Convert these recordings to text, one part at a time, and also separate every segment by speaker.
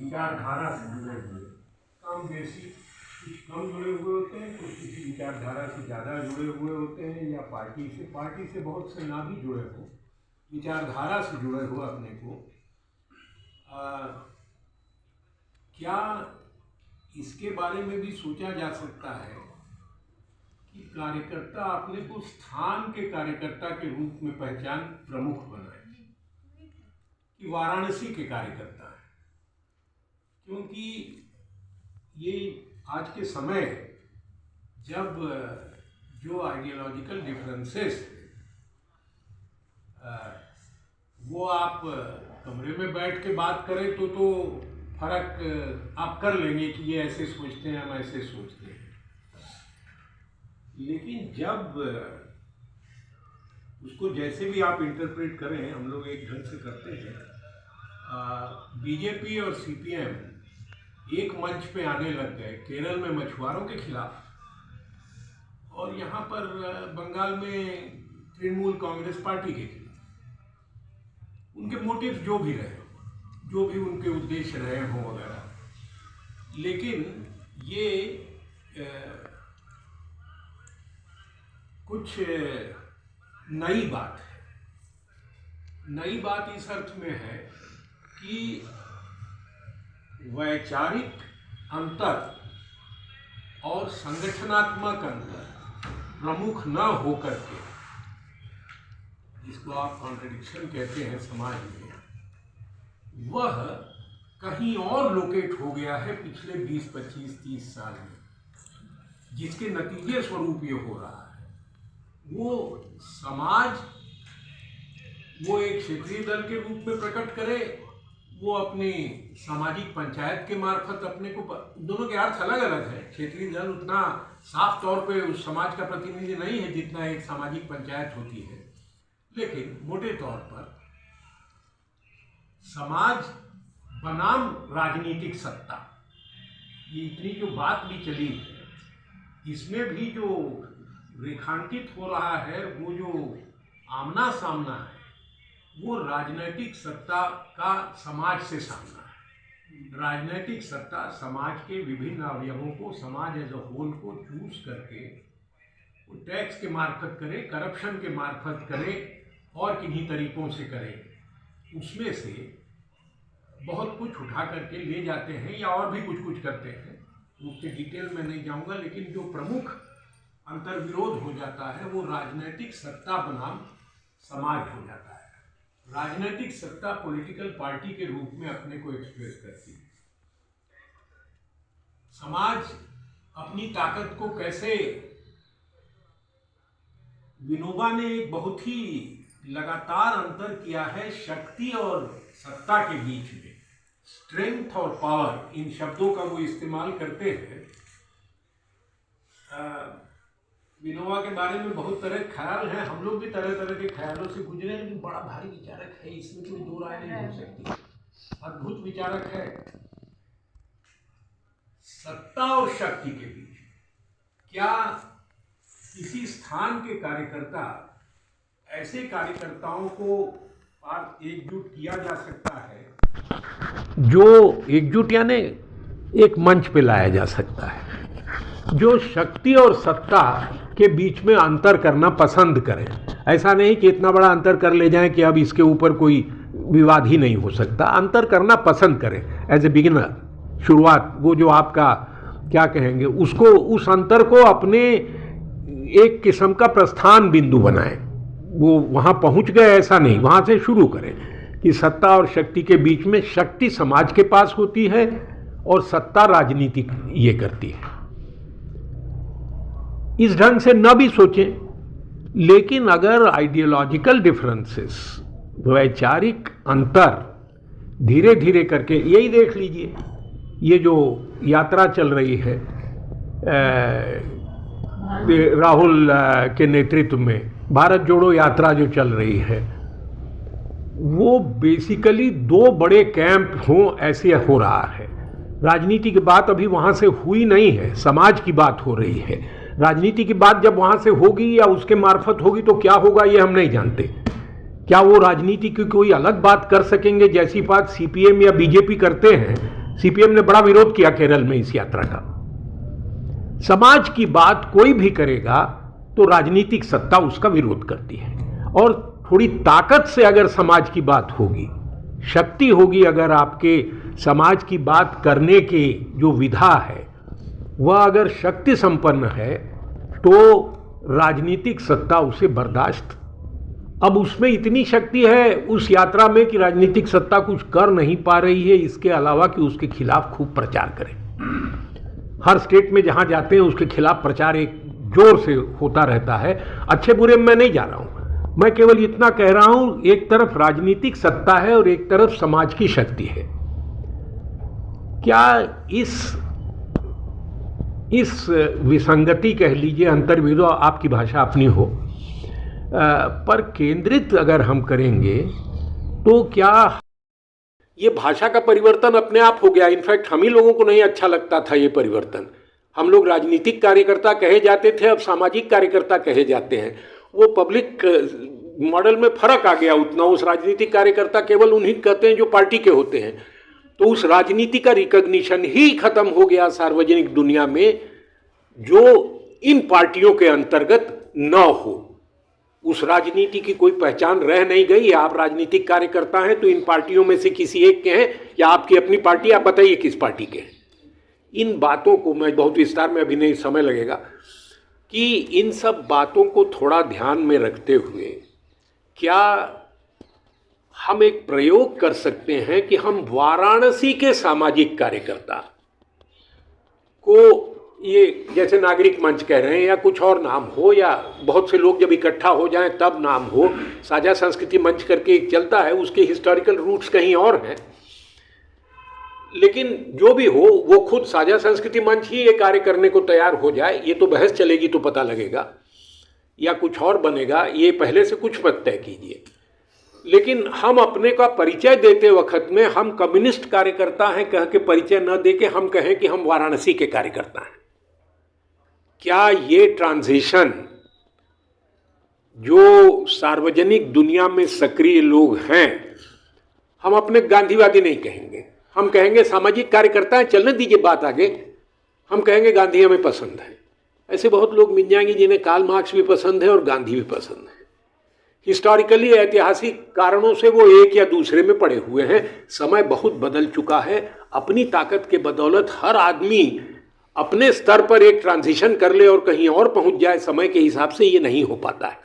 Speaker 1: विचारधारा से जुड़े हुए, कम बेसी कुछ कम जुड़े हुए होते हैं, कुछ किसी विचारधारा से ज़्यादा जुड़े हुए होते हैं, या पार्टी से बहुत से ना भी जुड़े हो, विचारधारा से जुड़े हो अपने को। क्या इसके बारे में भी सोचा जा सकता है कि कार्यकर्ता अपने को स्थान के कार्यकर्ता के रूप में पहचान प्रमुख बनाए कि वाराणसी के कार्यकर्ता हैं, क्योंकि ये आज के समय जब जो आइडियोलॉजिकल डिफरेंसेस वो आप कमरे में बैठ के बात करें तो फर्क आप कर लेंगे कि ये ऐसे सोचते हैं, हम ऐसे सोचते हैं। लेकिन जब उसको जैसे भी आप इंटरप्रेट करें, हम लोग एक ढंग से करते हैं, बीजेपी और सीपीएम एक मंच पे आने लग गए, केरल में मछुआरों के खिलाफ और यहाँ पर बंगाल में तृणमूल कांग्रेस पार्टी के खिलाफ। उनके मोटिव जो भी रहे, जो भी उनके उद्देश्य रहे हों वगैरह, लेकिन ये कुछ नई बात है। नई बात इस अर्थ में है कि वैचारिक अंतर और संगठनात्मक अंतर प्रमुख न होकर के, जिसको आप कॉन्ट्रडिक्शन कहते हैं समाज में, वह कहीं और लोकेट हो गया है पिछले 20, 25, 30 साल में, जिसके नतीजे स्वरूप ये हो रहा है। वो समाज वो एक क्षेत्रीय दल के रूप में प्रकट करे, वो अपनी सामाजिक पंचायत के मार्फत अपने को, दोनों के अर्थ अलग अलग है। क्षेत्रीय दल उतना साफ तौर पे उस समाज का प्रतिनिधि नहीं है जितना एक सामाजिक पंचायत होती है, लेकिन मोटे तौर पर समाज बनाम राजनीतिक सत्ता, ये इतनी जो बात भी चली है, इसमें भी जो रेखांकित हो रहा है, वो जो आमना सामना है, वो राजनीतिक सत्ता का समाज से सामना है। राजनीतिक सत्ता समाज के विभिन्न अवयवों को, समाज एज अ होल को चूज करके वो टैक्स के मार्फत करे, करप्शन के मार्फत करे और किन्हीं तरीकों से करे। उसमें से बहुत कुछ उठा करके ले जाते हैं या और भी कुछ करते हैं, उसके डिटेल में नहीं जाऊंगा। लेकिन जो प्रमुख अंतर्विरोध हो जाता है वो राजनीतिक सत्ता बनाम समाज हो जाता है। राजनीतिक सत्ता पॉलिटिकल पार्टी के रूप में अपने को एक्सप्रेस करती है। समाज अपनी ताकत को कैसे, विनोबा ने एक बहुत ही लगातार अंतर किया है शक्ति और सत्ता के बीच में। स्ट्रेंथ और पावर, इन शब्दों का वो इस्तेमाल करते हैं। विनोबा के बारे में बहुत तरह के ख्याल हैं, हम लोग भी तरह तरह के ख्यालों से गुजरे, लेकिन बड़ा भारी विचारक है, इसमें कोई दो राय नहीं हो सकती। अद्भुत विचारक है। सत्ता और शक्ति के बीच क्या किसी स्थान के कार्यकर्ता, ऐसे कार्यकर्ताओं को एकजुट किया जा सकता है, जो एकजुट यानी एक मंच पे लाया जा सकता है, जो शक्ति और सत्ता के बीच में अंतर करना पसंद करें। ऐसा नहीं कि इतना बड़ा अंतर कर ले जाएं कि अब इसके ऊपर कोई विवाद ही नहीं हो सकता। अंतर करना पसंद करें एज ए बिगिनर, शुरुआत, वो जो आपका क्या कहेंगे, उसको, उस अंतर को अपने एक किस्म का प्रस्थान बिंदु बनाएं। वो वहाँ पहुँच गए ऐसा नहीं, वहाँ से शुरू करें कि सत्ता और शक्ति के बीच में शक्ति समाज के पास होती है और सत्ता राजनीतिक ये करती है। इस ढंग से न भी सोचें, लेकिन अगर आइडियोलॉजिकल डिफरेंसेस, वैचारिक अंतर धीरे धीरे करके, यही देख लीजिए, ये जो यात्रा चल रही है राहुल के नेतृत्व में, भारत जोड़ो यात्रा जो चल रही है, वो बेसिकली दो बड़े कैंप हों ऐसे हो रहा है। राजनीति की बात अभी वहाँ से हुई नहीं है, समाज की बात हो रही है। राजनीति की बात जब वहाँ से होगी या उसके मार्फत होगी तो क्या होगा ये हम नहीं जानते। क्या वो राजनीति की कोई अलग बात कर सकेंगे जैसी बात सीपीएम या बीजेपी करते हैं, सीपीएम ने बड़ा विरोध किया केरल में इस यात्रा का। समाज की बात कोई भी करेगा तो राजनीतिक सत्ता उसका विरोध करती है, और थोड़ी ताकत से अगर समाज की बात होगी, शक्ति होगी, अगर आपके समाज की बात करने की जो विधा है वह अगर शक्ति संपन्न है तो राजनीतिक सत्ता उसे बर्दाश्त। अब उसमें इतनी शक्ति है उस यात्रा में कि राजनीतिक सत्ता कुछ कर नहीं पा रही है, इसके अलावा कि उसके खिलाफ खूब प्रचार करें। हर स्टेट में जहां जाते हैं उसके खिलाफ प्रचार एक जोर से होता रहता है। अच्छे बुरे में मैं नहीं जा रहा हूं, मैं केवल इतना कह रहा हूं, एक तरफ राजनीतिक सत्ता है और एक तरफ समाज की शक्ति है। क्या इस विसंगति कह लीजिए, अंतर्विरोध, आपकी भाषा अपनी हो, पर केंद्रित अगर हम करेंगे तो क्या ये भाषा का परिवर्तन अपने आप हो गया? इनफैक्ट हम ही लोगों को नहीं अच्छा लगता था ये परिवर्तन। हम लोग राजनीतिक कार्यकर्ता कहे जाते थे, अब सामाजिक कार्यकर्ता कहे जाते हैं। वो पब्लिक मॉडल में फर्क आ गया उतना। उस राजनीतिक कार्यकर्ता केवल उन्हीं कहते हैं जो पार्टी के होते हैं, तो उस राजनीति का रिकॉग्निशन ही खत्म हो गया सार्वजनिक दुनिया में, जो इन पार्टियों के अंतर्गत न हो। उस राजनीति की कोई पहचान रह नहीं गई। आप राजनीतिक कार्यकर्ता हैं तो इन पार्टियों में से किसी एक के हैं, या आपकी अपनी पार्टी, आप बताइए किस पार्टी के हैं। इन बातों को मैं बहुत विस्तार में, अभी नहीं समय लगेगा, कि इन सब बातों को थोड़ा ध्यान में रखते हुए क्या हम एक प्रयोग कर सकते हैं कि हम वाराणसी के सामाजिक कार्यकर्ता को, ये जैसे नागरिक मंच कह रहे हैं या कुछ और नाम हो, या बहुत से लोग जब इकट्ठा हो जाएं तब नाम हो, साझा संस्कृति मंच करके एक चलता है, उसके हिस्टोरिकल रूट्स कहीं और हैं, लेकिन जो भी हो वो खुद साझा संस्कृति मंच ही ये कार्य करने को तैयार हो जाए, ये तो बहस चलेगी तो पता लगेगा, या कुछ और बनेगा, ये पहले से कुछ मत तय कीजिए। लेकिन हम अपने का परिचय देते वक्त में हम कम्युनिस्ट कार्यकर्ता हैं कह के परिचय न दे के हम कहें कि हम वाराणसी के कार्यकर्ता हैं। क्या ये ट्रांजिशन, जो सार्वजनिक दुनिया में सक्रिय लोग हैं, हम अपने गांधीवादी नहीं कहेंगे, हम कहेंगे सामाजिक कार्यकर्ता हैं, चलने दीजिए बात आगे, हम कहेंगे गांधी हमें पसंद है। ऐसे बहुत लोग मिल जाएंगे जिन्हें कार्ल मार्क्स भी पसंद है और गांधी भी पसंद है। हिस्टोरिकली, ऐतिहासिक कारणों से वो एक या दूसरे में पड़े हुए हैं। समय बहुत बदल चुका है। अपनी ताकत के बदौलत हर आदमी अपने स्तर पर एक ट्रांजिशन कर ले और कहीं और पहुंच जाए, समय के हिसाब से ये नहीं हो पाता है।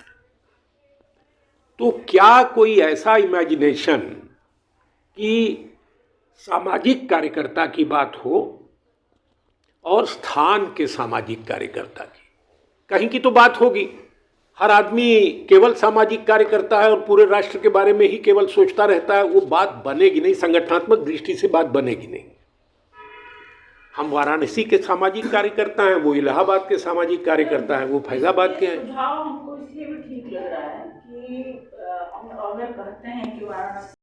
Speaker 1: तो क्या कोई ऐसा इमेजिनेशन कि सामाजिक कार्यकर्ता की बात हो और स्थान के सामाजिक कार्यकर्ता की, कहीं की तो बात होगी। हर आदमी केवल सामाजिक कार्यकर्ता है और पूरे राष्ट्र के बारे में ही केवल सोचता रहता है, वो बात बनेगी नहीं, संगठनात्मक दृष्टि से बात बनेगी नहीं। हम वाराणसी के सामाजिक कार्यकर्ता हैं, वो इलाहाबाद के सामाजिक कार्यकर्ता हैं, वो फैजाबाद के हैं।
Speaker 2: सुझाव हमको इसलिए भी ठीक लग रहा है कि अगर कहते हैं कि वाराणसी